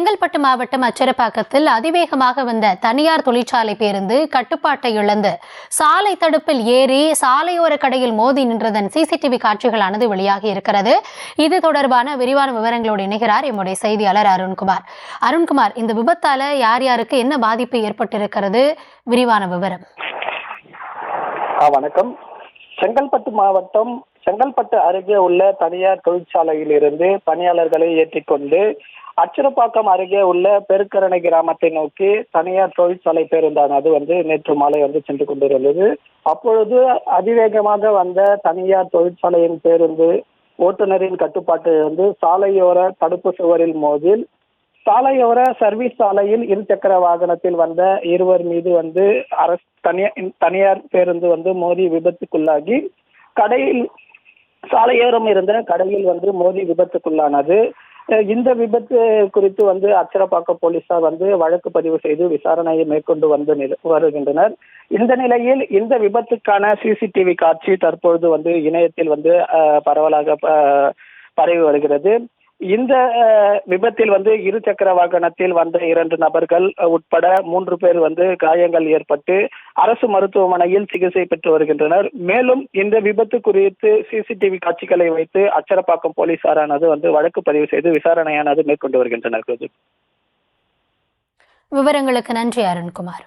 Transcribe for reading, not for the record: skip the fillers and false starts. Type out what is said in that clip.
செங்கல்பட்டு மாவட்டம் அச்சரப்பாக்கத்தில் அதிவேகமாக வந்த தனியார் தொழிற்சாலை பேருந்து கட்டுப்பாட்டை இழந்து சாலை தடுப்பில் ஏறி சாலையோர கடையில் மோதி நின்றதன் சிசிடிவி காட்சிகளானது வெளியாகி இருக்கிறது. இது தொடர்பான விரிவான விவரங்களோடு இணைகிறார் எம்முடைய செய்தியாளர் அருண்குமார். அருண்குமார், இந்த விபத்தால யார் யாருக்கு என்ன பாதிப்பு ஏற்பட்டிருக்கிறது? விரிவான விவரம். வணக்கம். செங்கல்பட்டு மாவட்டம் செங்கல்பட்டு அருகே உள்ள தனியார் தொழிற்சாலையில் இருந்து பணியாளர்களை ஏற்றிக்கொண்டு அச்சரப்பாக்கம் அருகே உள்ள பெருக்கரணை கிராமத்தை நோக்கி தனியார் தொழிற்சாலை பேருந்தானது நேற்று மாலை சென்று கொண்டிருந்தது. அப்பொழுது அதிவேகமாக வந்த தனியார் தொழிற்சாலையின் பேருந்து ஓட்டுநரின் கட்டுப்பாட்டை சாலையோர தடுப்பு சுவரில் மோதில் சாலையோர சர்வீஸ் சாலையில் இருசக்கர வாகனத்தில் வந்த இருவர் மீது அரசு தனியார் பேருந்து மோதி விபத்துக்குள்ளாகி கடையில் சாலையோரம் இருந்த கடையில் மோதி விபத்துக்குள்ளானது. இந்த விபத்து குறித்து அச்சரப்பாக்கம் போலீசார் வழக்கு பதிவு செய்து விசாரணையை மேற்கொண்டு வருகின்றனர். இந்த நிலையில் இந்த விபத்துக்கான சிசிடிவி காட்சி தற்பொழுது இணையத்தில் பரவலாக பரவி வருகிறது. இந்த விபத்தில் இருசக்கர வாகனத்தில் வந்த 2 நபர்கள் உட்பட 3 பேர் காயங்கள் ஏற்பட்டு அரசு மருத்துவமனையில் சிகிச்சை பெற்று வருகின்றனர். மேலும் இந்த விபத்து குறித்து சிசிடிவி காட்சிகளை வைத்து அச்சரப்பாக்கம் போலீசாரானது வழக்கு பதிவு செய்து விசாரணையானது மேற்கொண்டு வருகின்றனர். விவரங்களுக்கு நன்றி அருண்குமார்.